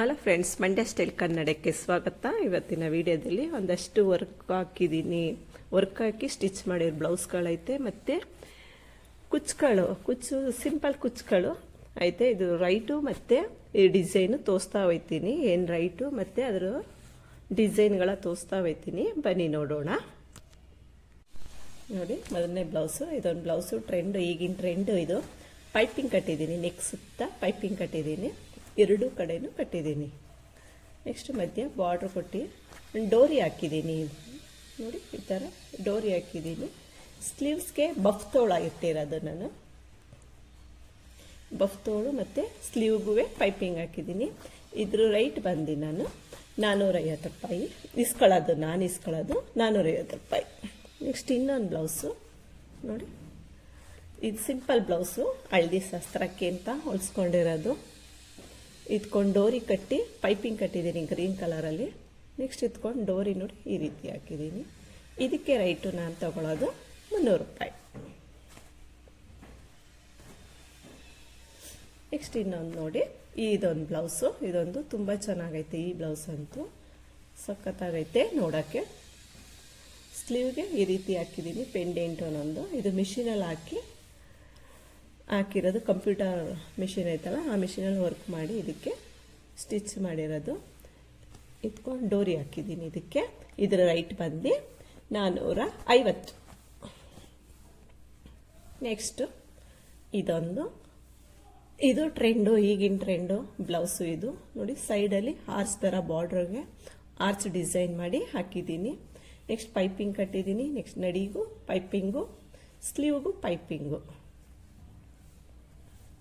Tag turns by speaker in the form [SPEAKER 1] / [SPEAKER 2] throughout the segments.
[SPEAKER 1] Hello friends, Mandya style ಕನ್ನಡಕ್ಕೆ ಸ್ವಾಗತ. ಇವತ್ತಿನ ವಿಡಿಯೋದಲ್ಲಿ ಒಂದಷ್ಟು ವರ್ಕ್ ಹಾಕಿ ಸ್ಟಿಚ್ ಮಾಡಿರೋ ಬ್ಲೌಸ್ಗಳೈತೆ, ಮತ್ತು ಕುಚ್ಚು ಸಿಂಪಲ್ ಕುಚ್ಚುಗಳು ಐತೆ. ಇದು ರೈಟು ಮತ್ತು ಈ ಡಿಸೈನು ತೋರಿಸ್ತಾ ಹೋಗ್ತೀನಿ. ಏನು ರೈಟು ಮತ್ತು ಅದರ ಡಿಸೈನ್ಗಳ ತೋರಿಸ್ತಾ ಹೋಗ್ತೀನಿ, ಬನ್ನಿ ನೋಡೋಣ. ನೋಡಿ, ಮೊದಲನೇ ಬ್ಲೌಸು. ಇದೊಂದು ಬ್ಲೌಸು ಈಗಿನ ಟ್ರೆಂಡು. ಇದು ಪೈಪಿಂಗ್ ಕಟ್ಟಿದ್ದೀನಿ, ನೆಕ್ ಸುತ್ತ ಪೈಪಿಂಗ್ ಕಟ್ಟಿದ್ದೀನಿ, ಎರಡೂ ಕಡೆನೂ ಕಟ್ಟಿದ್ದೀನಿ. ನೆಕ್ಸ್ಟ್ ಮಧ್ಯ ಬಾರ್ಡ್ರ್ ಕೊಟ್ಟು ಡೋರಿ ಹಾಕಿದ್ದೀನಿ. ನೋಡಿ, ಈ ಥರ ಡೋರಿ ಹಾಕಿದ್ದೀನಿ. ಸ್ಲೀವ್ಸ್ಗೆ ಬಫ್ ತೋಳು ಇಟ್ಟಿರೋದು ನಾನು. ಬಫ್ ತೋಳು ಮತ್ತು ಸ್ಲೀವ್ಗೂ ಪೈಪಿಂಗ್ ಹಾಕಿದ್ದೀನಿ. ಇದ್ರ ರೈಟ್ ಬಂದು ನಾನು 450 ರೂಪಾಯಿ ಇಸ್ಕೊಳ್ಳೋದು. ನಾನು ಇಸ್ಕೊಳ್ಳೋದು 450 ರೂಪಾಯಿ. ನೆಕ್ಸ್ಟ್ ಇನ್ನೊಂದು ಬ್ಲೌಸು ನೋಡಿ, ಇದು ಸಿಂಪಲ್ ಬ್ಲೌಸು, ಹಳದಿ ಶಾಸ್ತ್ರಕ್ಕೆ ಅಂತ ಹೊಲಿಸ್ಕೊಂಡಿರೋದು. ಇದ್ಕೊಂಡು ಡೋರಿ ಕಟ್ಟಿ ಪೈಪಿಂಗ್ ಕಟ್ಟಿದ್ದೀನಿ ಗ್ರೀನ್ ಕಲರಲ್ಲಿ. ನೆಕ್ಸ್ಟ್ ಇದ್ಕೊಂಡು ಡೋರಿ ನೋಡಿ ಈ ರೀತಿ ಹಾಕಿದ್ದೀನಿ. ಇದಕ್ಕೆ ರೈಟು ನಾನು ತಗೊಳ್ಳೋದು 300 ರೂಪಾಯಿ. ನೆಕ್ಸ್ಟ್ ಇನ್ನೊಂದು ನೋಡಿ, ಇದೊಂದು ಬ್ಲೌಸು. ಇದೊಂದು ತುಂಬ ಚೆನ್ನಾಗೈತೆ. ಈ ಬ್ಲೌಸ್ ಅಂತೂ ಸಖತ್ತಾಗೈತೆ ನೋಡೋಕ್ಕೆ. ಸ್ಲೀವ್ಗೆ ಈ ರೀತಿ ಹಾಕಿದ್ದೀನಿ ಪೆಂಡೆಂಟ್ ಒಂದೊಂದು. ಇದು ಮಿಷಿನಲ್ಲಿ ಹಾಕಿರೋದು. ಕಂಪ್ಯೂಟರ್ ಮಿಷಿನ್ ಐತಲ್ಲ, ಆ ಮಿಷಿನಲ್ಲಿ ವರ್ಕ್ ಮಾಡಿ ಇದಕ್ಕೆ ಸ್ಟಿಚ್ ಮಾಡಿರೋದು. ಇದ್ಕೊಂಡು ಡೋರಿ ಹಾಕಿದ್ದೀನಿ ಇದಕ್ಕೆ. ಇದರ ರೈಟ್ ಬಂದು 450. ನೆಕ್ಸ್ಟು ಇದು ಟ್ರೆಂಡು, ಈಗಿನ ಟ್ರೆಂಡು ಬ್ಲೌಸು. ಇದು ನೋಡಿ, ಸೈಡಲ್ಲಿ ಆರ್ಚ್ ಥರ ಬಾರ್ಡ್ರಿಗೆ ಆರ್ಚ್ ಡಿಸೈನ್ ಮಾಡಿ ಹಾಕಿದ್ದೀನಿ. ನೆಕ್ಸ್ಟ್ ಪೈಪಿಂಗ್ ಕಟ್ಟಿದ್ದೀನಿ. ನೆಕ್ಸ್ಟ್ ನಡಿಗೂ ಪೈಪಿಂಗು, ಸ್ಲೀವ್ಗೂ ಪೈಪಿಂಗು.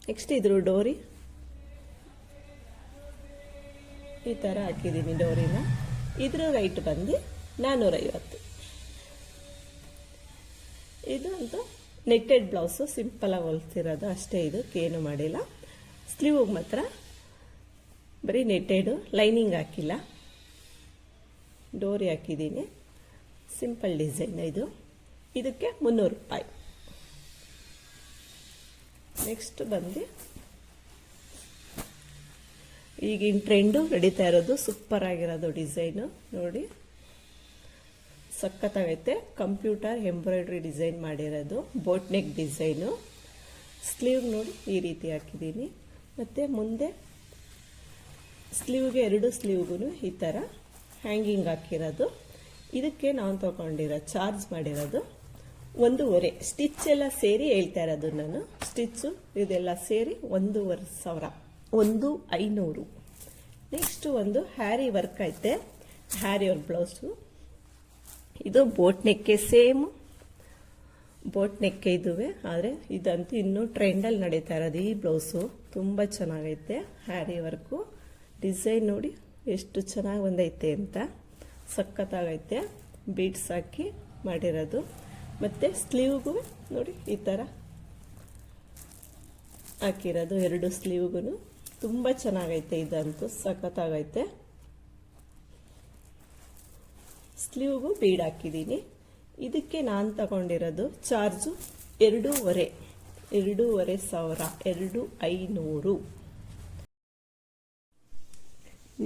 [SPEAKER 1] ನೆಕ್ಸ್ಟ್ ಇದ್ರ ಡೋರಿ ಈ ಥರ ಹಾಕಿದ್ದೀನಿ ಡೋರಿನ. ಇದ್ರ ರೈಟ್ ಬಂದು 450. ಇದು ಅಂತೂ ನೆಟ್ಟೆಡ್ ಬ್ಲೌಸು, ಸಿಂಪಲಾಗಿ ಹೊಲಿಸಿರೋದು ಅಷ್ಟೇ. ಇದಕ್ಕೇನು ಮಾಡಿಲ್ಲ. ಸ್ಲೀವ್ಗೆ ಮಾತ್ರ ಬರೀ ನೆಟ್ಟೆಡು, ಲೈನಿಂಗ್ ಹಾಕಿಲ್ಲ. ಡೋರಿ ಹಾಕಿದ್ದೀನಿ. ಸಿಂಪಲ್ ಡಿಸೈನ್ ಇದು. ಇದಕ್ಕೆ 300 ರೂಪಾಯಿ. ನೆಕ್ಸ್ಟ್ ಬಂದು ಈಗಿನ ಟ್ರೆಂಡು ನಡೀತಾ ಇರೋದು, ಸೂಪರ್ ಆಗಿರೋದು ಡಿಸೈನು ನೋಡಿ, ಸಖತ್ತಾಗೈತೆ. ಕಂಪ್ಯೂಟರ್ ಎಂಬ್ರಾಯ್ಡ್ರಿ ಡಿಸೈನ್ ಮಾಡಿರೋದು, ಬೋಟ್ ನೆಕ್ ಡಿಸೈನು. ಸ್ಲೀವ್ ನೋಡಿ ಈ ರೀತಿ ಹಾಕಿದ್ದೀನಿ. ಮತ್ತು ಮುಂದೆ ಸ್ಲೀವ್ಗೆ, ಎರಡು ಸ್ಲೀವ್ಗೂ ಈ ಥರ ಹ್ಯಾಂಗಿಂಗ್ ಹಾಕಿರೋದು. ಇದಕ್ಕೆ ನಾವು ತಗೊಂಡಿರೋ ಚಾರ್ಜ್ ಮಾಡಿರೋದು 1,500. ಸ್ಟಿಚ್ ಎಲ್ಲ ಸೇರಿ ಹೇಳ್ತಾ ಇರೋದು ನಾನು. ಸ್ಟಿಚ್ಚು ಇದೆಲ್ಲ ಸೇರಿ 1,500, 1,500. ನೆಕ್ಸ್ಟ್ ಒಂದು ಹ್ಯಾರಿ ವರ್ಕ್ ಐತೆ, ಹ್ಯಾರಿ ಅವ್ರ ಬ್ಲೌಸು. ಇದು ಬೋಟ್ ನೆಕ್ಕೆ, ಸೇಮ್ ಬೋಟ್ ನೆಕ್ಕೆ ಇದುವೆ. ಆದರೆ ಇದಂತೂ ಇನ್ನೂ ಟ್ರೆಂಡಲ್ಲಿ ನಡೀತಾ ಇರೋದು ಈ ಬ್ಲೌಸು. ತುಂಬ ಚೆನ್ನಾಗೈತೆ ಹ್ಯಾರಿ ವರ್ಕು. ಡಿಸೈನ್ ನೋಡಿ ಎಷ್ಟು ಚೆನ್ನಾಗಿ ಬಂದೈತೆ ಅಂತ, ಸಖತ್ತಾಗೈತೆ. ಬೀಡ್ಸ್ ಹಾಕಿ ಮಾಡಿರೋದು. ಮತ್ತು ಸ್ಲೀವ್ಗೂ ನೋಡಿ ಈ ಥರ ಹಾಕಿರೋದು, ಎರಡು ಸ್ಲೀವ್ಗೂ ತುಂಬ ಚೆನ್ನಾಗೈತೆ. ಇದಂತೂ ಸಖತ್ತಾಗೈತೆ. ಸ್ಲೀವ್ಗೂ ಬೀಡ್ ಹಾಕಿದ್ದೀನಿ. ಇದಕ್ಕೆ ನಾನು ತಗೊಂಡಿರೋದು ಚಾರ್ಜು 2,500, 2,500.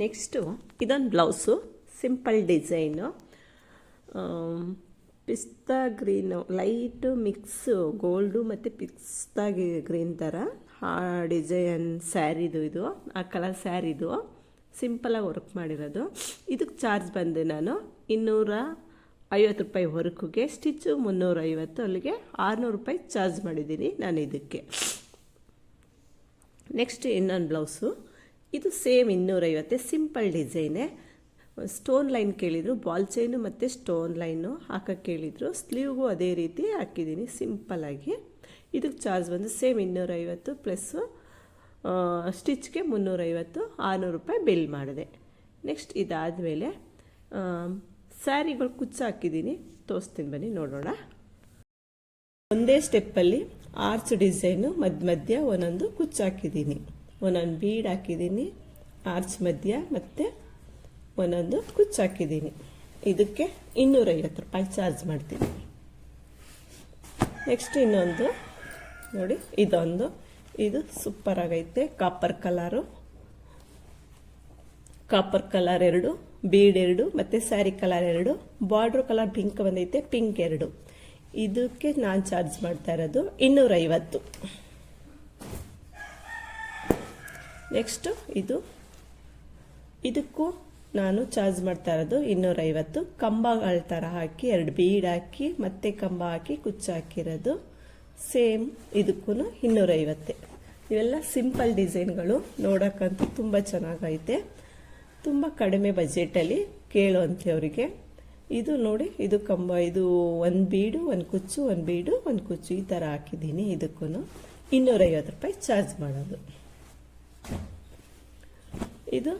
[SPEAKER 1] ನೆಕ್ಸ್ಟು ಇದೊಂದು ಬ್ಲೌಸು, ಸಿಂಪಲ್ ಡಿಸೈನು, ಪಿಸ್ತಾ ಗ್ರೀನು, ಲೈಟು ಮಿಕ್ಸು, ಗೋಲ್ಡು ಮತ್ತು ಪಿಸ್ತಾ ಗ್ರೀನ್ ಥರ ಆ ಡಿಸೈನ್ ಸ್ಯಾರಿದು. ಇದು ಆ ಕಲರ್ ಸ್ಯಾರಿದು ಸಿಂಪಲಾಗಿ ವರ್ಕ್ ಮಾಡಿರೋದು. ಇದಕ್ಕೆ ಚಾರ್ಜ್ ಬಂದು ನಾನು 250 ರೂಪಾಯಿ ವರ್ಕ್ಗೆ. ಸ್ಟಿಚ್ಚು 350, ಅಲ್ಲಿಗೆ 600 ರೂಪಾಯಿ ಚಾರ್ಜ್ ಮಾಡಿದ್ದೀನಿ ನಾನು ಇದಕ್ಕೆ. ನೆಕ್ಸ್ಟ್ ಇನ್ನೊಂದು ಬ್ಲೌಸು. ಇದು ಸೇಮ್ 250, ಸಿಂಪಲ್ ಡಿಸೈನೇ. ಸ್ಟೋನ್ ಲೈನ್ ಕೇಳಿದರು, ಬಾಲ್ ಚೈನು ಮತ್ತು ಸ್ಟೋನ್ ಲೈನು ಹಾಕಕ್ಕೆ ಕೇಳಿದರು. ಸ್ಲೀವ್ಗೂ ಅದೇ ರೀತಿ ಹಾಕಿದ್ದೀನಿ ಸಿಂಪಲ್ಲಾಗಿ. ಇದಕ್ಕೆ ಚಾರ್ಜ್ ಬಂದು ಸೇಮ್ 250 ಪ್ಲಸ್ಸು ಸ್ಟಿಚ್ಗೆ 350, 600 ರೂಪಾಯಿ ಬಿಲ್ ಮಾಡಿದೆ. ನೆಕ್ಸ್ಟ್ ಇದಾದಮೇಲೆ ಸ್ಯಾರಿಗಳು ಕುಚ್ಚು ಹಾಕಿದ್ದೀನಿ, ತೋರಿಸ್ತೀನಿ ಬನ್ನಿ ನೋಡೋಣ. ಒಂದೇ ಸ್ಟೆಪ್ಪಲ್ಲಿ ಆರ್ಚ್ ಡಿಸೈನು ಮಧ್ಯ ಒಂದೊಂದು ಕುಚ್ಚು ಹಾಕಿದ್ದೀನಿ, ಒಂದೊಂದು ಬೀಡ್ ಹಾಕಿದ್ದೀನಿ ಆರ್ಚ್ ಮಧ್ಯ, ಮತ್ತು ಒಂದೊಂದು ಕುಚ್ಚು ಹಾಕಿದ್ದೀನಿ. ಇದಕ್ಕೆ 250 ರೂಪಾಯಿ ಚಾರ್ಜ್ ಮಾಡ್ತೀನಿ. ನೆಕ್ಸ್ಟ್ ಇನ್ನೊಂದು ನೋಡಿ, ಇದು ಸೂಪರ್ ಆಗೈತೆ. Copper colour copper colour 2, bead 2 ಮತ್ತು sari colour 2, border colour pink ಬಂದೈತೆ, ಪಿಂಕ್ 2. ಇದಕ್ಕೆ ನಾನು ಚಾರ್ಜ್ ಮಾಡ್ತಾ ಇರೋದು 250. ನೆಕ್ಸ್ಟು ಇದಕ್ಕೂ ನಾನು ಚಾರ್ಜ್ ಮಾಡ್ತಾ ಇರೋದು 250. ಕಂಬಗಳ ಥರ ಹಾಕಿ 2 ಬೀಡ್ ಹಾಕಿ ಮತ್ತೆ ಕಂಬ ಹಾಕಿ ಕುಚ್ಚು ಹಾಕಿರೋದು. ಸೇಮ್ ಇದಕ್ಕೂ 250. ಇವೆಲ್ಲ ಸಿಂಪಲ್ ಡಿಸೈನ್ಗಳು, ನೋಡೋಕ್ಕಂತೂ ತುಂಬ ಚೆನ್ನಾಗೈತೆ. ತುಂಬ ಕಡಿಮೆ ಬಜೆಟಲ್ಲಿ ಕೇಳುವಂಥವ್ರಿಗೆ ಇದು ನೋಡಿ, ಇದು ಕಂಬ, ಇದು 1 ಬೀಡು 1 ಕುಚ್ಚು, 1 ಬೀಡು 1 ಕುಚ್ಚು ಈ ಥರ ಹಾಕಿದ್ದೀನಿ. ಇದಕ್ಕೂ 250 ರೂಪಾಯಿ ಚಾರ್ಜ್ ಮಾಡೋದು. ಇದು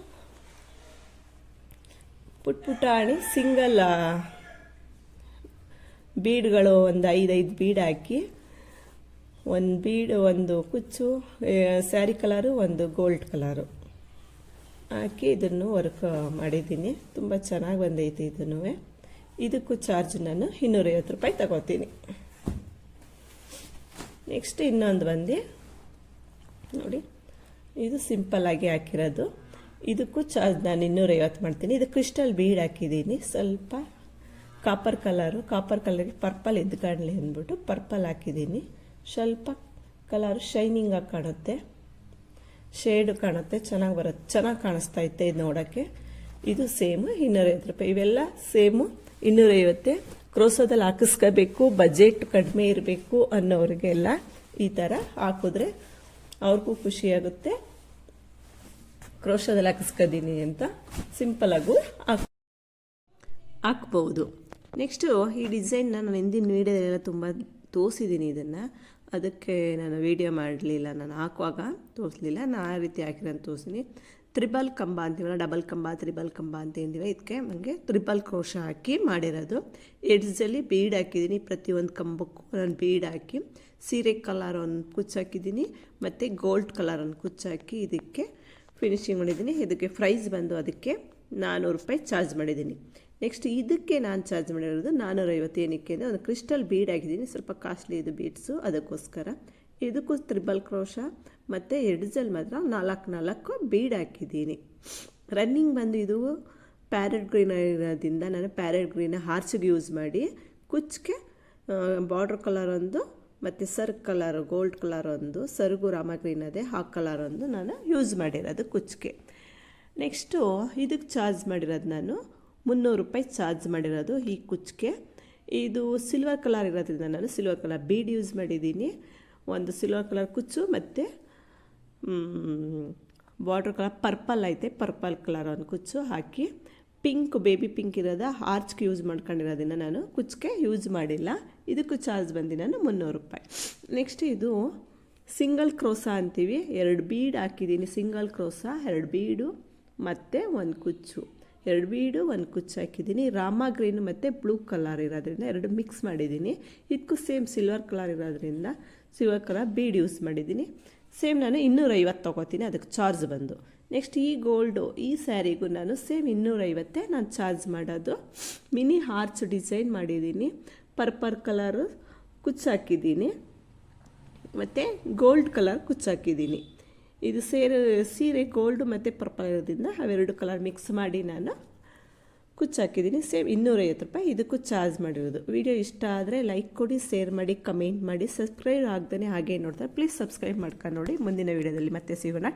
[SPEAKER 1] ಪುಟ್ಪುಟಾಣಿ ಸಿಂಗಲ್ ಬೀಡ್ಗಳು, ಒಂದು 5 ಬೀಡ್ ಹಾಕಿ 1 ಬೀಡ್ 1 ಕುಚ್ಚು, ಸ್ಯಾರಿ ಕಲರು 1 ಗೋಲ್ಡ್ ಕಲರು ಹಾಕಿ ಇದನ್ನು ವರ್ಕ್ ಮಾಡಿದ್ದೀನಿ. ತುಂಬ ಚೆನ್ನಾಗಿ ಬಂದೈತೆ. ಇದಕ್ಕೂ ಚಾರ್ಜ್ ನಾನು 250 ರೂಪಾಯಿ ತಗೋತೀನಿ. ನೆಕ್ಸ್ಟ್ ಇನ್ನೊಂದು ಬಂದು ನೋಡಿ, ಇದು ಸಿಂಪಲ್ಲಾಗಿ ಹಾಕಿರೋದು. ಇದಕ್ಕೂ ಚಾರ್ಜ್ ನಾನು 250 ಮಾಡ್ತೀನಿ. ಇದು ಕ್ರಿಸ್ಟಲ್ ಬೀಡ್ ಹಾಕಿದ್ದೀನಿ. ಸ್ವಲ್ಪ ಕಾಪರ್ ಕಲರ್ಗೆ ಪರ್ಪಲ್ ಎದ್ಕಾಣಲಿ ಅಂದ್ಬಿಟ್ಟು ಪರ್ಪಲ್ ಹಾಕಿದ್ದೀನಿ. ಸ್ವಲ್ಪ ಕಲರ್ ಶೈನಿಂಗಾಗಿ ಕಾಣುತ್ತೆ, ಶೇಡು ಕಾಣುತ್ತೆ, ಚೆನ್ನಾಗಿ ಬರುತ್ತೆ, ಚೆನ್ನಾಗಿ ಕಾಣಿಸ್ತಾ ಇತ್ತೆ ಇದು ನೋಡೋಕ್ಕೆ. ಇದು ಸೇಮು 250 ರೂಪಾಯಿ. ಇವೆಲ್ಲ ಸೇಮು 250. ಕ್ರೋಸೋದಲ್ಲಿ ಹಾಕಿಸ್ಕೋಬೇಕು, ಬಜೆಟ್ ಕಡಿಮೆ ಇರಬೇಕು ಅನ್ನೋರಿಗೆಲ್ಲ ಈ ಥರ ಹಾಕಿದ್ರೆ ಅವ್ರಿಗೂ ಖುಷಿಯಾಗುತ್ತೆ. ಕ್ರೋಶದಲ್ಲಿ ಹಾಕಿಸ್ಕೊತೀನಿ ಅಂತ ಸಿಂಪಲಾಗೂ ಹಾಕ್ಬೋದು. ನೆಕ್ಸ್ಟು ಈ ಡಿಸೈನ್ನ ನಾನು ಹಿಂದಿನ ವೀಡಿಯೋದಲ್ಲೆಲ್ಲ ತುಂಬ ತೋರಿಸಿದ್ದೀನಿ. ಇದನ್ನು ಅದಕ್ಕೆ ನಾನು ವೀಡಿಯೋ ಮಾಡಲಿಲ್ಲ, ನಾನು ಹಾಕುವಾಗ ತೋರಿಸಲಿಲ್ಲ. ನಾನು ಆ ರೀತಿ ಹಾಕಿರೋದು ತೋರಿಸ್ತೀನಿ. ತ್ರಿಬಲ್ ಕಂಬ ಅಂತೀವಲ್ಲ, ಡಬಲ್ ಕಂಬ, ತ್ರಿಬಲ್ ಕಂಬ ಅಂತ ಏನಿವೆ, ಇದಕ್ಕೆ ನನಗೆ ತ್ರಿಬಲ್ ಕ್ರೋಶ ಹಾಕಿ ಮಾಡಿರೋದು. ಎಡ್ಜಲ್ಲಿ ಬೀಡ್ ಹಾಕಿದ್ದೀನಿ. ಪ್ರತಿಯೊಂದು ಕಂಬಕ್ಕೂ ನಾನು ಬೀಡ್ ಹಾಕಿ ಸೀರೆ ಕಲರ್ ಒಂದು ಕುಚ್ಚು ಹಾಕಿದ್ದೀನಿ ಮತ್ತು ಗೋಲ್ಡ್ ಕಲರ್ ಒಂದು ಕುಚ್ಚು ಹಾಕಿ ಇದಕ್ಕೆ ಫಿನಿಶಿಂಗ್ ಮಾಡಿದ್ದೀನಿ. ಇದಕ್ಕೆ ಪ್ರೈಸ್ ಬಂದು ಅದಕ್ಕೆ 400 ರೂಪಾಯಿ ಚಾರ್ಜ್ ಮಾಡಿದ್ದೀನಿ. ನೆಕ್ಸ್ಟ್ ಇದಕ್ಕೆ ನಾನು ಚಾರ್ಜ್ ಮಾಡಿರೋದು 450. ಏನಕ್ಕೆ ಅಂದರೆ ಒಂದು ಕ್ರಿಸ್ಟಲ್ ಬೀಡ್ ಹಾಕಿದ್ದೀನಿ, ಸ್ವಲ್ಪ ಕಾಸ್ಟ್ಲಿ ಇದು ಬೀಡ್ಸು, ಅದಕ್ಕೋಸ್ಕರ. ಇದಕ್ಕೂ ತ್ರಿಬಲ್ ಕ್ರೋಶ ಮತ್ತು ಎಡ್ಜಲ್ಲಿ ಮಾತ್ರ 4 ಬೀಡ್ ಹಾಕಿದ್ದೀನಿ. ರನ್ನಿಂಗ್ ಬಂದು ಇದು ಪ್ಯಾರೆಟ್ ಗ್ರೀನ್ ಇರೋದ್ರಿಂದ ನಾನು ಪ್ಯಾರೆಟ್ ಗ್ರೀನ ಹಾರ್ಚಿಗೆ ಯೂಸ್ ಮಾಡಿ ಕುಚ್ಚಿಗೆ ಬಾರ್ಡ್ರ್ ಕಲರ್ ಒಂದು ಮತ್ತು ಸರ್ಗ್ ಕಲರ್ ಗೋಲ್ಡ್ ಕಲರ್ ಒಂದು, ಸರ್ಗು ರಾಮ ಗ್ರೀನ್ ಅದೇ ಆ ಕಲರ್ ಒಂದು ನಾನು ಯೂಸ್ ಮಾಡಿರೋದು ಕುಚ್ಚಿಗೆ. ನೆಕ್ಸ್ಟು ಇದಕ್ಕೆ ಚಾರ್ಜ್ ಮಾಡಿರೋದು ನಾನು 300 ರೂಪಾಯಿ ಚಾರ್ಜ್ ಮಾಡಿರೋದು ಈ ಕುಚ್ಚಿಗೆ. ಇದು ಸಿಲ್ವರ್ ಕಲರ್ ಇರೋದ್ರಿಂದ ನಾನು ಸಿಲ್ವರ್ ಕಲರ್ ಬೀಡ್ ಯೂಸ್ ಮಾಡಿದ್ದೀನಿ. ಒಂದು ಸಿಲ್ವರ್ ಕಲರ್ ಕುಚ್ಚು ಮತ್ತು ಬಾರ್ಡ್ರ್ ಕಲರ್ ಪರ್ಪಲ್ ಐತೆ, ಪರ್ಪಲ್ ಕಲರ್ ಒಂದು ಕುಚ್ಚು ಹಾಕಿ ಪಿಂಕ್ ಬೇಬಿ ಪಿಂಕ್ ಇರೋದ ಆರ್ಚ್ಗೆ ಯೂಸ್ ಮಾಡ್ಕೊಂಡಿರೋದನ್ನು ನಾನು ಕುಚ್ಚಿಗೆ ಯೂಸ್ ಮಾಡಿಲ್ಲ. ಇದಕ್ಕೂ ಚಾರ್ಜ್ ಬಂದು ನಾನು 300 ರೂಪಾಯಿ. ನೆಕ್ಸ್ಟ್ ಇದು ಸಿಂಗಲ್ ಕ್ರೋಸ ಅಂತೀವಿ, 2 ಬೀಡ್ ಹಾಕಿದ್ದೀನಿ. ಸಿಂಗಲ್ ಕ್ರೋಸ 2 ಬೀಡು ಮತ್ತು 1 ಕುಚ್ಚು, 2 ಬೀಡು 1 ಕುಚ್ಚು ಹಾಕಿದ್ದೀನಿ. ರಾಮ ಗ್ರೀನ್ ಮತ್ತು ಬ್ಲೂ ಕಲರ್ ಇರೋದ್ರಿಂದ 2 ಮಿಕ್ಸ್ ಮಾಡಿದ್ದೀನಿ. ಇದಕ್ಕೂ ಸೇಮ್ ಸಿಲ್ವರ್ ಕಲರ್ ಇರೋದ್ರಿಂದ ಸಿಲ್ವರ್ ಕಲರ್ ಬೀಡ್ ಯೂಸ್ ಮಾಡಿದ್ದೀನಿ. ಸೇಮ್ ನಾನು 250 ತೊಗೋತೀನಿ ಅದಕ್ಕೆ ಚಾರ್ಜ್ ಬಂದು. ನೆಕ್ಸ್ಟ್ ಈ ಗೋಲ್ಡು ಈ ಸ್ಯಾರಿಗೂ ನಾನು ಸೇಮ್ 250 ನಾನು ಚಾರ್ಜ್ ಮಾಡೋದು. ಮಿನಿ ಹಾರ್ಚ್ ಡಿಸೈನ್ ಮಾಡಿದ್ದೀನಿ, ಪರ್ಪಲ್ ಕಲರು ಕುಚ್ಚು ಹಾಕಿದ್ದೀನಿ ಮತ್ತು ಗೋಲ್ಡ್ ಕಲರ್ ಕುಚ್ಚು ಹಾಕಿದ್ದೀನಿ. ಇದು ಸೀರೆ ಗೋಲ್ಡ್ ಮತ್ತು ಪರ್ಪಲ್ ಇರೋದ್ರಿಂದ ಅವೆರಡು ಕಲರ್ ಮಿಕ್ಸ್ ಮಾಡಿ ನಾನು ಕುಚ್ಚು ಹಾಕಿದ್ದೀನಿ. ಸೇಮ್ 250 ರೂಪಾಯಿ ಇದಕ್ಕೂ ಚಾರ್ಜ್ ಮಾಡಿರೋದು. ವಿಡಿಯೋ ಇಷ್ಟ ಆದರೆ ಲೈಕ್ ಕೊಡಿ, ಶೇರ್ ಮಾಡಿ, ಕಮೆಂಟ್ ಮಾಡಿ. ಸಬ್ಸ್ಕ್ರೈಬ್ ಆಗ್ದೇ ಹಾಗೆ ನೋಡ್ತಾರೆ ಪ್ಲೀಸ್ ಸಬ್ಸ್ಕ್ರೈಬ್ ಮಾಡ್ಕೊಂಡು ನೋಡಿ. ಮುಂದಿನ ವಿಡಿಯೋದಲ್ಲಿ ಮತ್ತೆ ಸಿಗೋಣ.